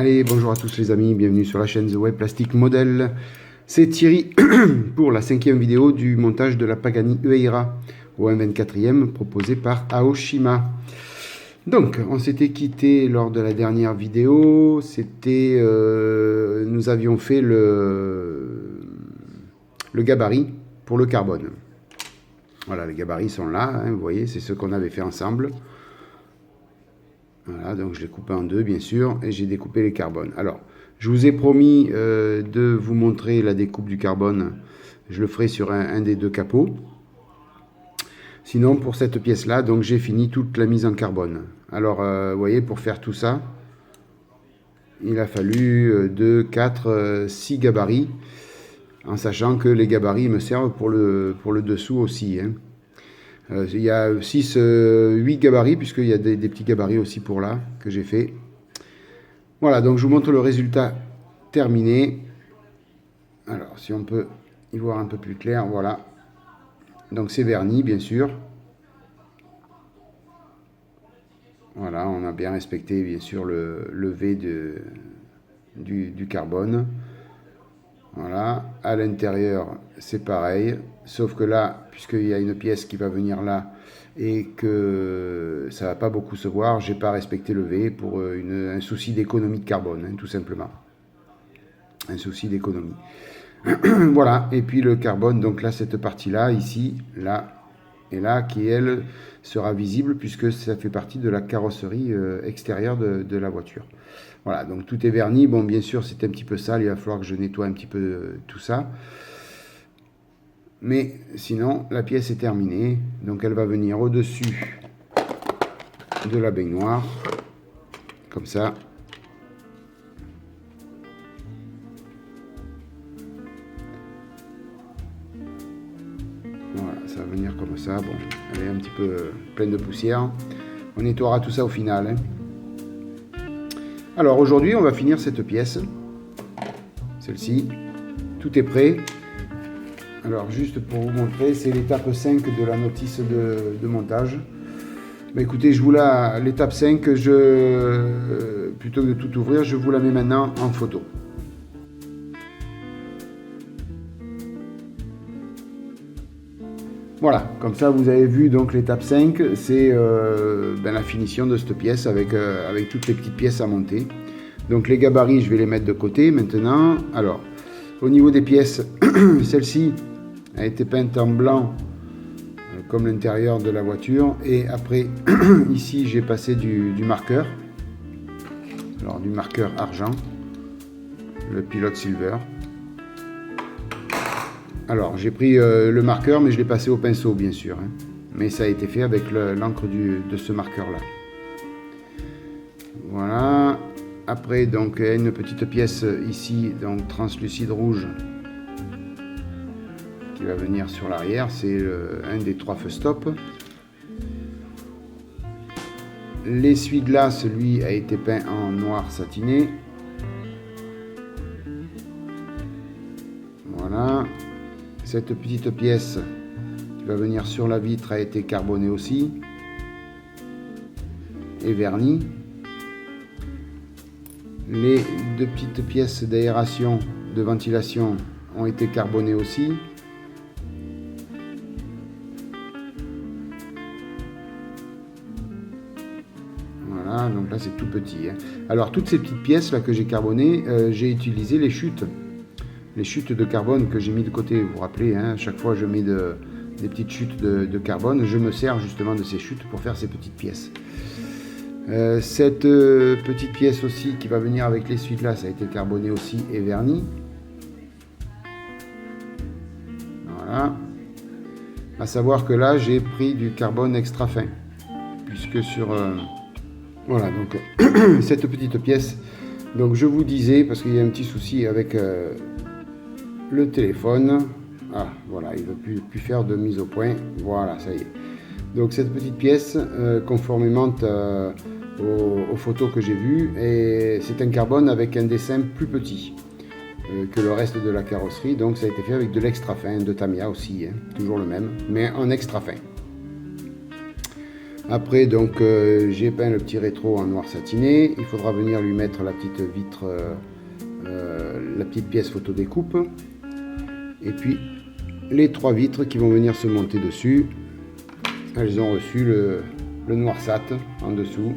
Allez, bonjour à tous les amis, bienvenue sur la chaîne The Web Plastic Model. C'est Thierry pour la 5e vidéo du montage de la Pagani Huayra au 1/24e proposé par Aoshima. Donc, on s'était quitté lors de la dernière vidéo, c'était, nous avions fait le gabarit pour le carbone. Voilà, les gabarits sont là, hein, vous voyez, c'est ce qu'on avait fait ensemble. Voilà, donc je l'ai coupé en deux, bien sûr, et j'ai découpé les carbones. Alors, je vous ai promis de vous montrer la découpe du carbone. Je le ferai sur un des deux capots. Sinon, pour cette pièce-là, donc j'ai fini toute la mise en carbone. Alors, vous voyez, pour faire tout ça, il a fallu 2, 4, 6 gabarits, en sachant que les gabarits me servent pour le dessous aussi, hein. Il y a 8 gabarits, puisqu'il y a des petits gabarits aussi pour là, que j'ai fait. Voilà, donc je vous montre le résultat terminé. Alors, si on peut y voir un peu plus clair, voilà. Donc c'est verni, bien sûr. Voilà, on a bien respecté, bien sûr, le V du carbone. Voilà, à l'intérieur, c'est pareil, sauf que là, puisqu'il y a une pièce qui va venir là et que ça va pas beaucoup se voir, j'ai pas respecté le V pour un souci d'économie de carbone, hein, tout simplement. Un souci d'économie. Voilà, et puis le carbone, donc là, cette partie-là, ici, là et là, qui elle sera visible puisque ça fait partie de la carrosserie extérieure de la voiture. Voilà, donc tout est verni. Bon, bien sûr, c'est un petit peu sale, il va falloir que je nettoie un petit peu tout ça. Mais sinon, la pièce est terminée. Donc elle va venir au-dessus de la baignoire, comme ça. Voilà, ça va venir comme ça. Bon, elle est un petit peu pleine de poussière. On nettoiera tout ça au final, hein. Alors aujourd'hui, on va finir cette pièce, celle-ci. Tout est prêt. Alors juste pour vous montrer, c'est l'étape 5 de la notice de montage. Bah, écoutez, l'étape 5, plutôt que de tout ouvrir, je vous la mets maintenant en photo. Voilà, comme ça vous avez vu donc l'étape 5, c'est la finition de cette pièce avec toutes les petites pièces à monter. Donc les gabarits, je vais les mettre de côté maintenant. Alors, au niveau des pièces, celle-ci a été peinte en blanc, comme l'intérieur de la voiture. Et après, ici, j'ai passé du marqueur. Alors, du marqueur argent, le Pilot Silver. Alors, j'ai pris le marqueur, mais je l'ai passé au pinceau, bien sûr, hein. Mais ça a été fait avec l'encre de ce marqueur-là. Voilà. Après, donc, il y a une petite pièce ici, donc translucide rouge, qui va venir sur l'arrière. C'est un des 3 feux stop. L'essuie-glace, lui, a été peint en noir satiné. Voilà. Cette petite pièce qui va venir sur la vitre a été carbonée aussi et vernie. Les 2 petites pièces d'aération, de ventilation ont été carbonées aussi. Voilà, donc là c'est tout petit, hein. Alors toutes ces petites pièces là que j'ai carbonées, j'ai utilisé les chutes de carbone que j'ai mis de côté. Vous vous rappelez, hein, à chaque fois je mets des petites chutes de carbone. Je me sers justement de ces chutes pour faire ces petites pièces. Cette petite pièce aussi qui va venir avec l'essuie-glace a été carbonée aussi et vernie. Voilà. À savoir que là j'ai pris du carbone extra fin, puisque sur voilà, donc cette petite pièce, donc je vous disais, parce qu'il y a un petit souci avec le téléphone. Ah, voilà, il ne veut plus faire de mise au point. Voilà, ça y est. Donc cette petite pièce, conformément aux photos que j'ai vues, c'est un carbone avec un dessin plus petit que le reste de la carrosserie. Donc ça a été fait avec de l'extra fin, de Tamiya aussi, hein, toujours le même, mais en extra fin. Après, donc, j'ai peint le petit rétro en noir satiné. Il faudra venir lui mettre la petite vitre, la petite pièce photo découpe. Et puis, les 3 vitres qui vont venir se monter dessus. Elles ont reçu le noir sat en dessous.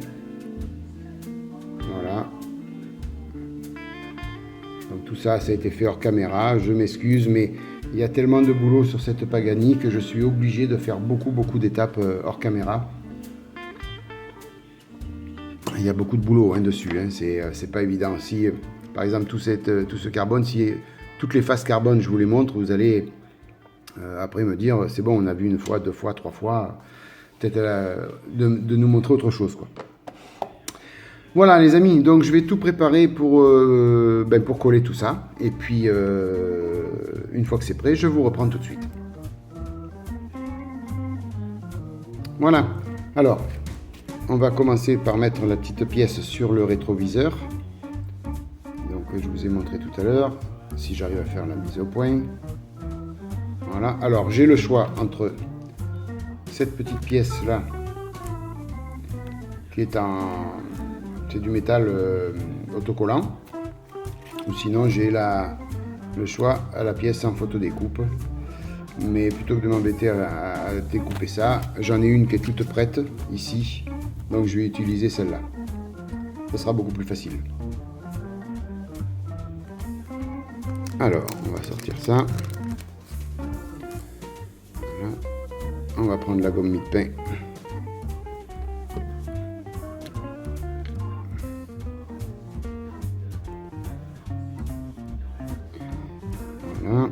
Voilà. Donc tout ça, ça a été fait hors caméra. Je m'excuse, mais il y a tellement de boulot sur cette Pagani que je suis obligé de faire beaucoup d'étapes hors caméra. Il y a beaucoup de boulot dessus, hein. C'est pas évident. Si, par exemple, tout ce carbone, si toutes les faces carbone, je vous les montre, vous allez après me dire, c'est bon, on a vu 1 fois, 2 fois, 3 fois, peut-être de nous montrer autre chose, quoi. Voilà les amis, donc je vais tout préparer pour coller tout ça. Et puis, une fois que c'est prêt, je vous reprends tout de suite. Voilà, alors, on va commencer par mettre la petite pièce sur le rétroviseur. Donc je vous ai montré tout à l'heure, si j'arrive à faire la mise au point. Voilà, alors j'ai le choix entre cette petite pièce là, qui est c'est du métal autocollant, ou sinon j'ai le choix à la pièce en photo découpe. Mais plutôt que de m'embêter à découper ça, j'en ai une qui est toute prête ici, donc je vais utiliser celle-là. Ça sera beaucoup plus facile. Alors, on va sortir ça. Voilà. On va prendre la gomme mie-de-pain. Voilà.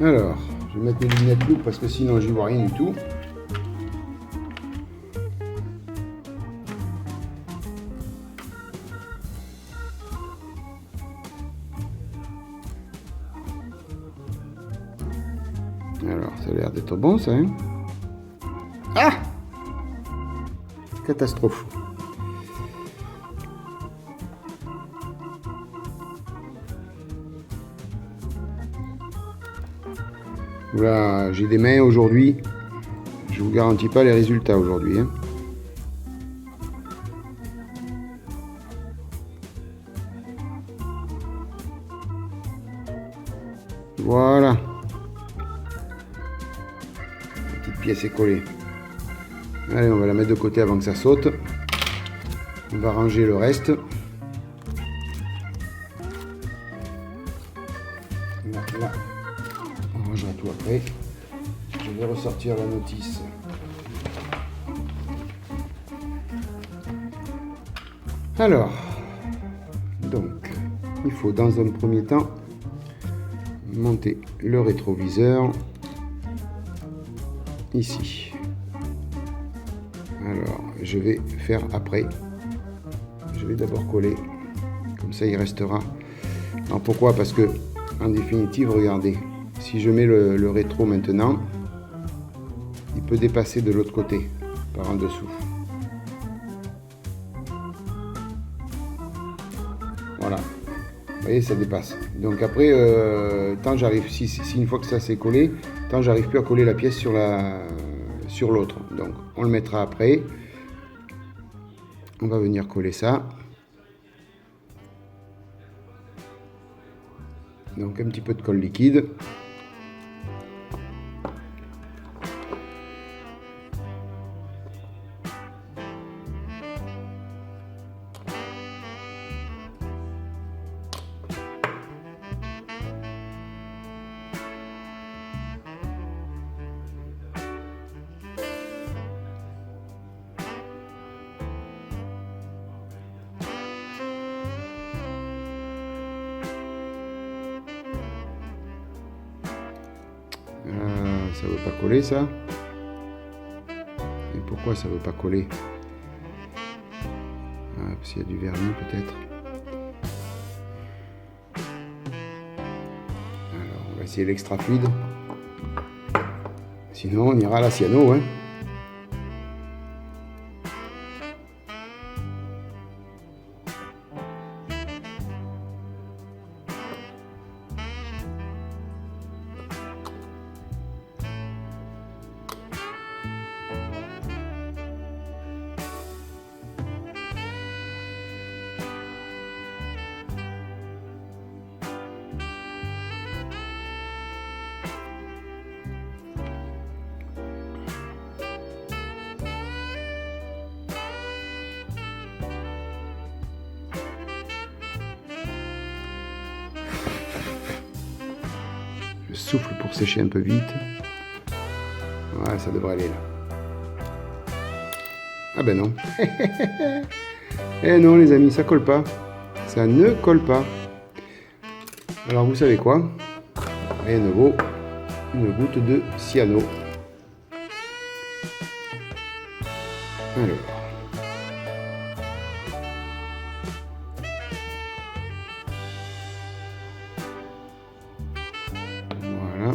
Alors, je vais mettre mes lunettes loup parce que sinon j'y vois rien du tout. Alors, ça a l'air d'être bon ça, hein? Ah! Catastrophe. Voilà, j'ai des mains aujourd'hui. Je vous garantis pas les résultats aujourd'hui, hein. Voilà. La petite pièce est collée. Allez, on va la mettre de côté avant que ça saute. On va ranger le reste. Là. On rangera tout après. Je vais ressortir la notice. Alors, donc, il faut dans un premier temps monter le rétroviseur ici. Alors, je vais faire après. Je vais d'abord coller, comme ça il restera. Alors pourquoi? Parce que, en définitive, regardez, si je mets le rétro maintenant, il peut dépasser de l'autre côté, par en dessous. Voilà. Vous voyez, ça dépasse. Donc après, tant j'arrive, si une fois que ça s'est collé, tant j'arrive plus à coller la pièce sur l'autre. Donc on le mettra après. On va venir coller ça. Donc un petit peu de colle liquide. Ça veut pas coller ça. Et pour pourquoi ça veut pas coller? Ah, parce qu'il y a du vernis peut-être. Alors, on va essayer l'extra fluide. Sinon, on ira à la cyano, hein. Je souffle pour sécher un peu vite. Ouais, ça devrait aller là. Ah ben non. Eh non les amis, ça colle pas. Ça ne colle pas. Alors vous savez quoi? Rien ne vaut une goutte de cyano. Alors. Voilà.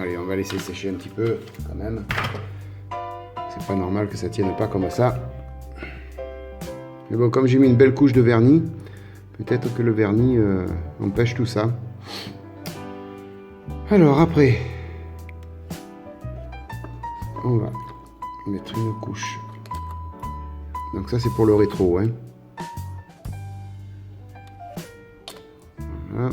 Allez, on va laisser sécher un petit peu quand même. C'est pas normal que ça tienne pas comme ça. Mais bon, comme j'ai mis une belle couche de vernis, peut-être que le vernis empêche tout ça. Alors après, on va mettre une couche. Donc ça c'est pour le rétro, hein. Voilà.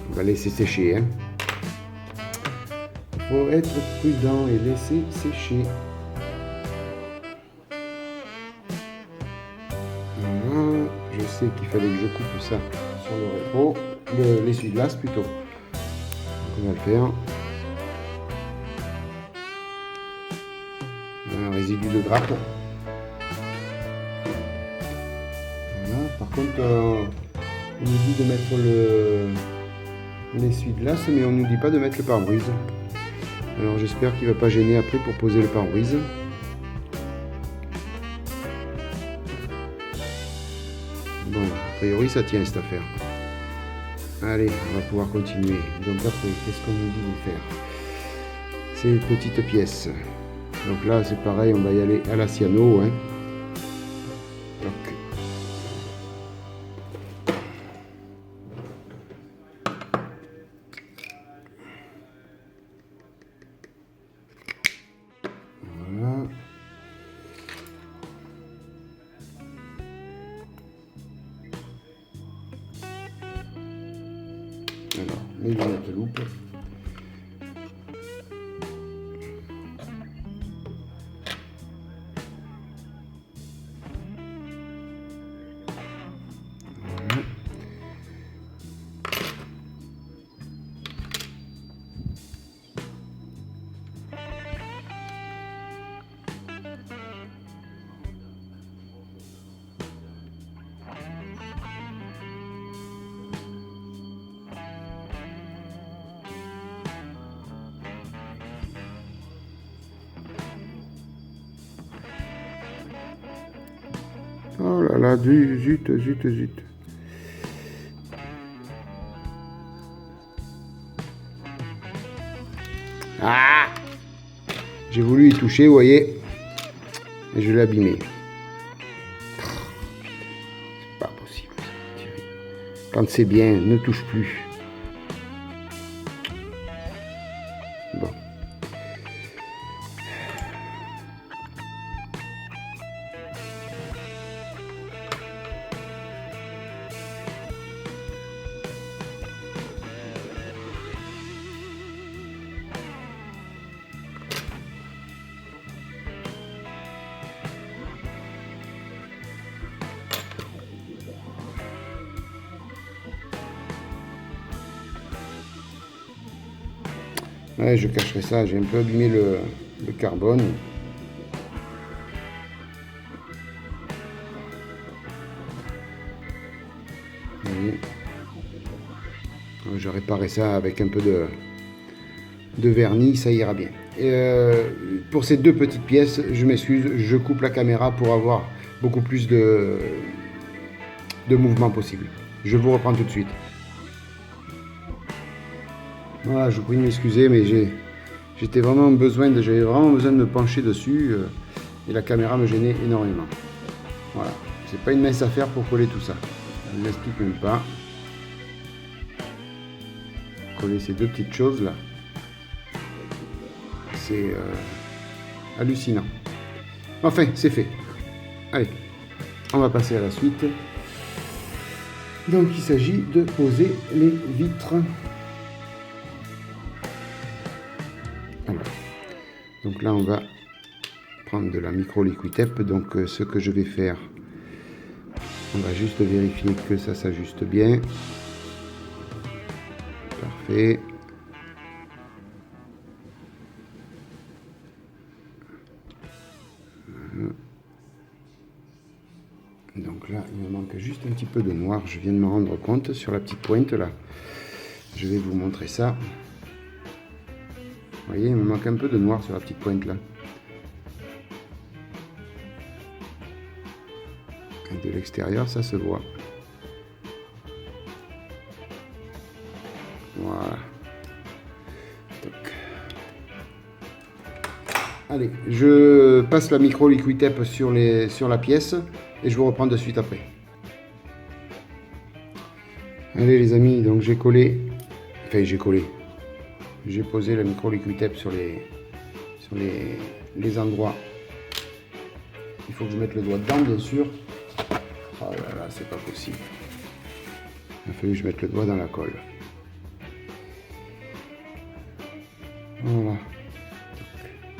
On va laisser sécher, hein. Faut être prudent et laisser sécher. Voilà. Je sais qu'il fallait que je coupe ça sur le rétro, l'essuie-glace plutôt. Donc on va le faire. Un résidu de grappe. Voilà. Par contre, on nous dit de mettre l'essuie-glace, mais on ne nous dit pas de mettre le pare-brise. Alors j'espère qu'il ne va pas gêner après pour poser le pare-brise. Bon, a priori ça tient cette affaire. Allez, on va pouvoir continuer. Donc après, qu'est-ce qu'on nous dit de faire? Ces petites pièces. Donc là c'est pareil, on va y aller à la cyano, hein. Donc, voilà. Alors, mes lunettes loupe. Oh là là, zut. Ah! J'ai voulu y toucher, vous voyez, et je l'ai abîmé. C'est pas possible. Quand c'est bien, ne touche plus. Bon. Ouais, je cacherai ça, j'ai un peu abîmé le carbone. Oui. Je réparerai ça avec un peu de vernis, ça ira bien. Et pour ces deux petites pièces, je m'excuse, je coupe la caméra pour avoir beaucoup plus de mouvements possible. Je vous reprends tout de suite. Voilà, je vous prie de m'excuser, mais j'avais vraiment besoin de me pencher dessus et la caméra me gênait énormément. Voilà, c'est pas une mince affaire pour coller tout ça. Je ne l'explique même pas. Coller ces deux petites choses là, c'est hallucinant. Enfin, c'est fait. Allez, on va passer à la suite. Donc il s'agit de poser les vitres. Alors, donc là on va prendre de la micro Liquitex. Donc ce que je vais faire, on va juste vérifier que ça s'ajuste bien. Parfait. Donc là, il me manque juste un petit peu de noir. Je viens de me rendre compte sur la petite pointe là. Je vais vous montrer ça. Vous voyez, il me manque un peu de noir sur la petite pointe là. Et de l'extérieur, ça se voit. Voilà. Donc. Allez, je passe la micro Liquitex sur la pièce et je vous reprends de suite après. Allez les amis, donc j'ai posé la micro Liquitex sur les endroits. Il faut que je mette le doigt dedans, bien sûr. Oh là là, c'est pas possible. Il a fallu que je mette le doigt dans la colle. Voilà.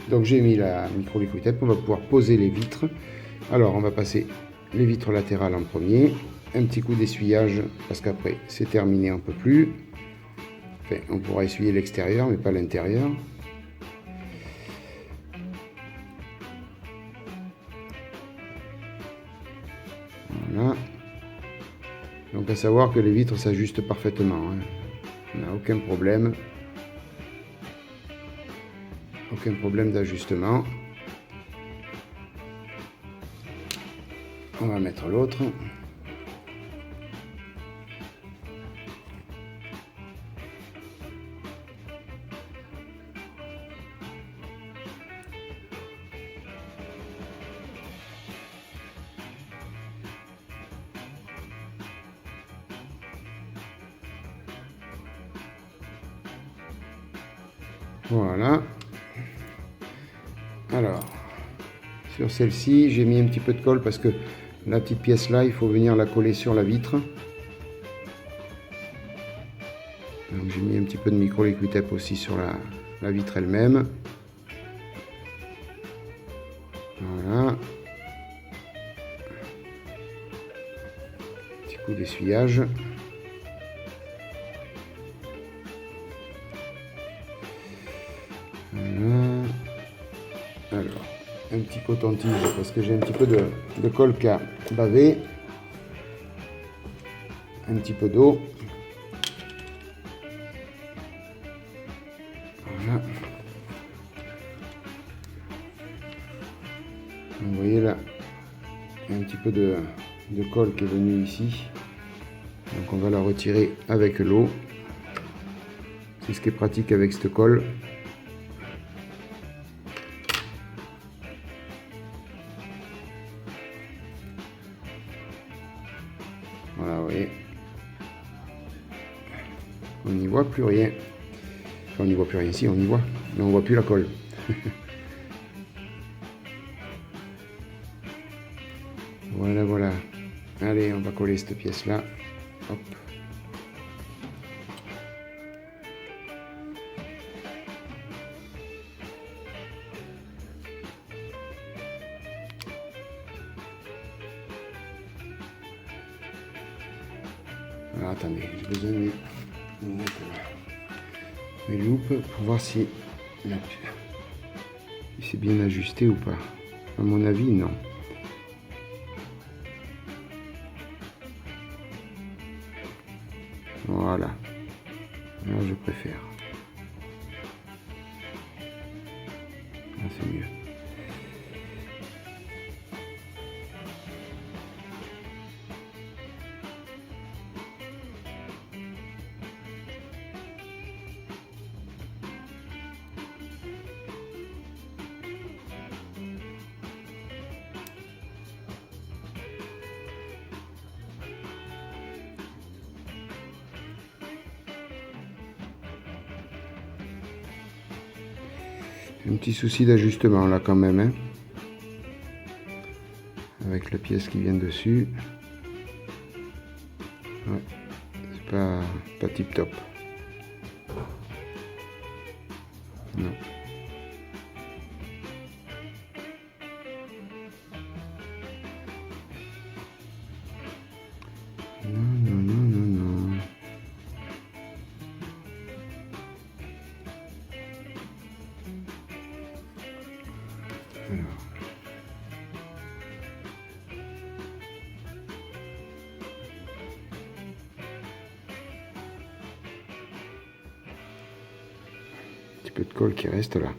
Donc j'ai mis la micro Liquitex, on va pouvoir poser les vitres. Alors on va passer les vitres latérales en premier. Un petit coup d'essuyage parce qu'après c'est terminé, on ne peut plus. Enfin, on pourra essuyer l'extérieur mais pas l'intérieur. Voilà. Donc à savoir que les vitres s'ajustent parfaitement. Hein. On n'a aucun problème. Aucun problème d'ajustement. On va mettre l'autre. Voilà. Alors, sur celle-ci, j'ai mis un petit peu de colle parce que la petite pièce là, il faut venir la coller sur la vitre. Donc j'ai mis un petit peu de micro Liquitex aussi sur la vitre elle-même. Voilà. Petit coup d'essuyage. Voilà. Alors, un petit coton-tige parce que j'ai un petit peu de colle qui a bavé. Un petit peu d'eau. Voilà. Vous voyez là, il y a un petit peu de colle qui est venue ici. Donc on va la retirer avec l'eau. C'est ce qui est pratique avec cette colle. Voilà, vous voyez. On n'y voit plus rien. Enfin, on n'y voit plus rien, si on y voit, mais on voit plus la colle. Voilà, voilà. Allez, on va coller cette pièce-là. Hop. Alors, attendez, j'ai besoin de mettre là. mes loupes pour voir si c'est bien ajusté ou pas. À mon avis, non. Voilà. Là, je préfère. Là, c'est mieux. Un petit souci d'ajustement là quand même, hein, avec la pièce qui vient dessus. Ouais, c'est pas tip top. Non. Non, non, non, non, non. Alors. Un petit peu de colle qui reste là.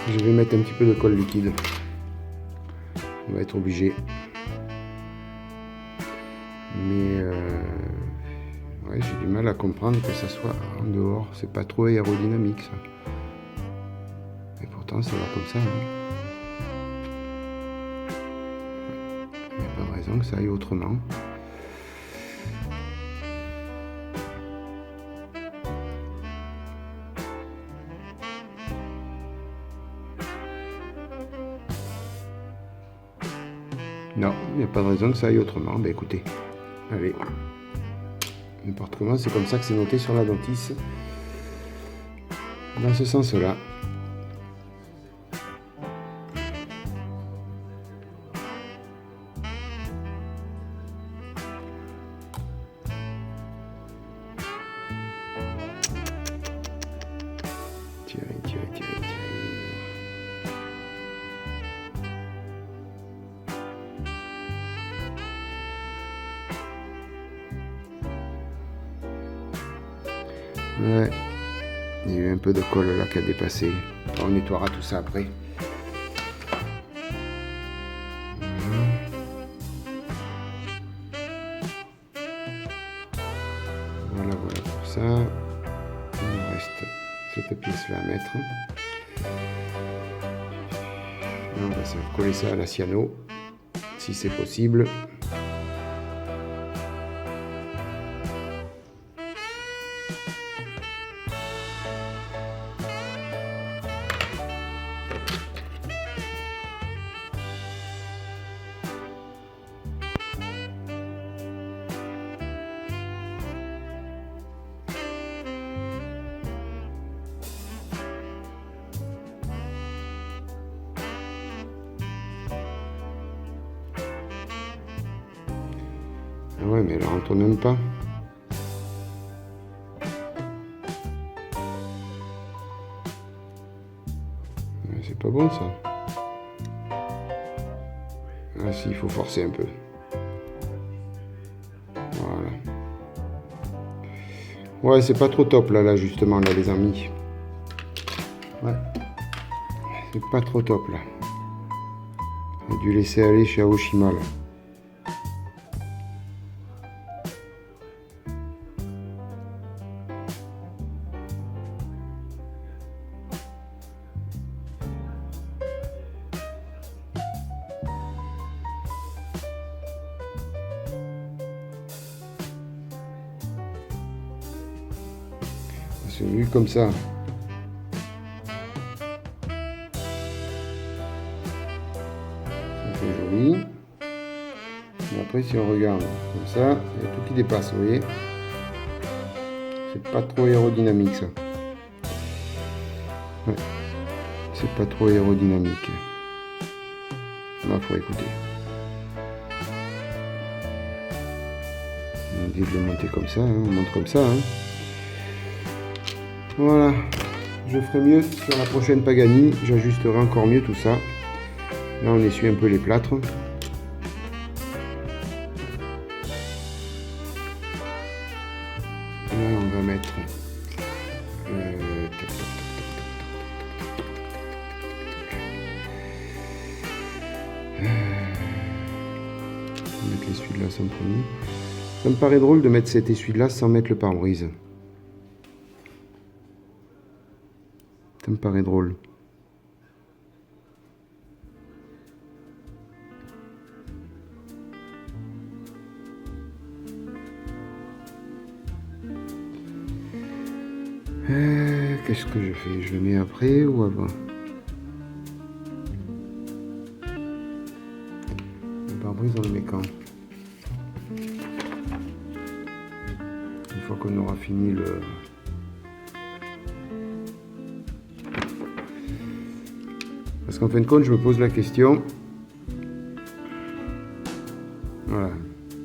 Je vais mettre un petit peu de colle liquide. On va être obligé. Mais ouais, j'ai du mal à comprendre que ça soit en dehors. C'est pas trop aérodynamique ça. Et pourtant ça va comme ça. Il n'y a pas de raison que ça aille autrement. Non, il n'y a pas de raison que ça aille autrement. Ben écoutez, allez. N'importe comment, c'est comme ça que c'est noté sur la notice. Dans ce sens-là. Tirez, tirez, tirez, tirez. Ouais, il y a eu un peu de colle là qui a dépassé. On nettoiera tout ça après. Voilà, voilà pour ça. Il nous reste cette pièce là à mettre. Et on va coller ça à la cyano, si c'est possible. Ah ouais, mais elle rentre même pas. C'est pas bon ça. Ah si, il faut forcer un peu. Voilà. Ouais, c'est pas trop top là, justement, là, les amis. Ouais. C'est pas trop top là. J'ai dû laisser aller chez Aoshima là. C'est vu comme ça. C'est joli. Et après, si on regarde comme ça, il y a tout qui dépasse, vous voyez. C'est pas trop aérodynamique ça. Ouais. C'est pas trop aérodynamique. Là, faut écouter. On dit de le monter comme ça, hein. On monte comme ça. Hein. Voilà. Je ferai mieux sur la prochaine Pagani. J'ajusterai encore mieux tout ça. Là, on essuie un peu les plâtres. Là, on va mettre... On va mettre l'essuie-glace en premier. Ça me paraît drôle de mettre cet essuie-glace sans mettre le pare-brise. Ça me paraît drôle. Qu'est-ce que je fais? Je le mets après ou avant? Le pare-brise, on le met quand? Une fois qu'on aura fini le... Parce qu'en fin de compte, je me pose la question. Voilà.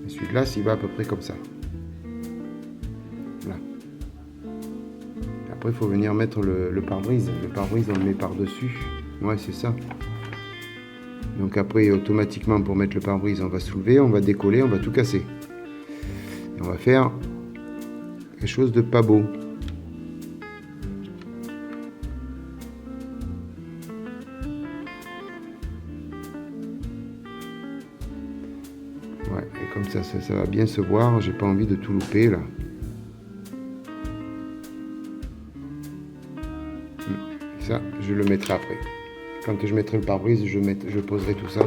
L'essuie-glace, il va à peu près comme ça. Voilà. Après, il faut venir mettre le pare-brise. Le pare-brise, on le met par-dessus. Ouais, c'est ça. Donc après, automatiquement, pour mettre le pare-brise, on va soulever, on va décoller, on va tout casser. Et on va faire quelque chose de pas beau. Ouais, et comme ça va bien se voir. J'ai pas envie de tout louper là. Ça, je le mettrai après. Quand je mettrai le pare-brise, je poserai tout ça.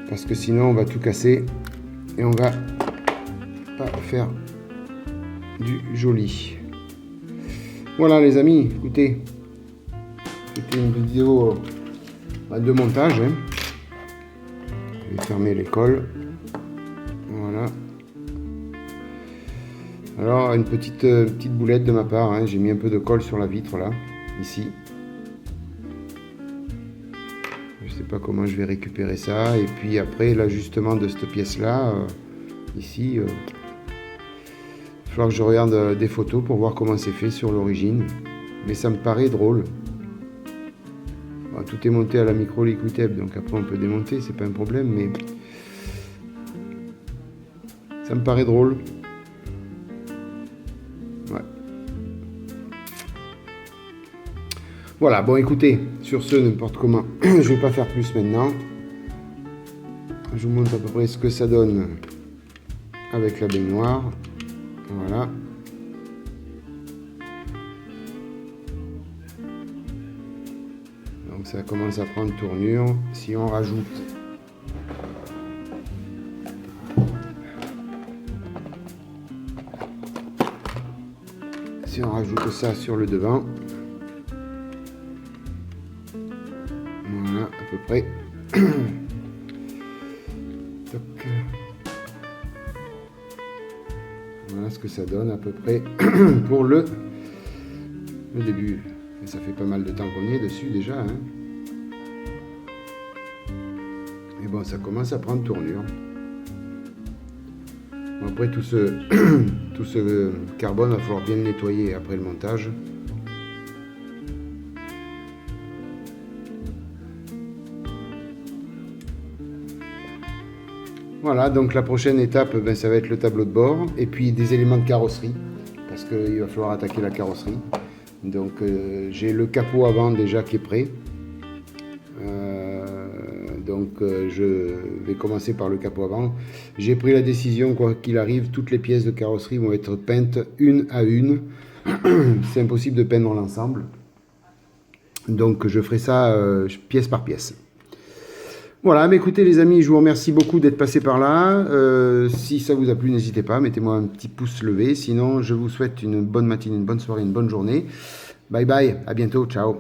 Parce que sinon, on va tout casser et on va pas faire du joli. Voilà les amis, écoutez. C'était une vidéo de montage. Hein. Je vais fermer les cols. Voilà. Alors, une petite boulette de ma part. Hein. J'ai mis un peu de colle sur la vitre là, ici. Je sais pas comment je vais récupérer ça. Et puis après, l'ajustement de cette pièce là, ici, il va falloir que je regarde des photos pour voir comment c'est fait sur l'origine. Mais ça me paraît drôle. Bon, tout est monté à la micro Liquitape, donc après on peut démonter, c'est pas un problème, mais ça me paraît drôle. Ouais. Voilà, bon écoutez, sur ce, n'importe comment, je vais pas faire plus maintenant. Je vous montre à peu près ce que ça donne avec la baignoire. Voilà. Donc ça commence à prendre tournure. Si on rajoute ça sur le devant, voilà à peu près. Voilà ce que ça donne à peu près pour le début. Et ça fait pas mal de temps qu'on y est dessus déjà. Hein. Et bon, ça commence à prendre tournure. Bon, après, tout ce carbone, il va falloir bien le nettoyer après le montage. Voilà, donc la prochaine étape, ben, ça va être le tableau de bord et puis des éléments de carrosserie parce qu'il va falloir attaquer la carrosserie. Donc j'ai le capot avant déjà qui est prêt. Je vais commencer par le capot avant. J'ai pris la décision, quoi qu'il arrive, toutes les pièces de carrosserie vont être peintes une à une. C'est impossible de peindre l'ensemble. Donc je ferai ça pièce par pièce. Voilà, mais écoutez les amis, je vous remercie beaucoup d'être passé par là. Si ça vous a plu, n'hésitez pas, mettez-moi un petit pouce levé. Sinon, je vous souhaite une bonne matinée, une bonne soirée, une bonne journée. Bye bye, à bientôt, ciao.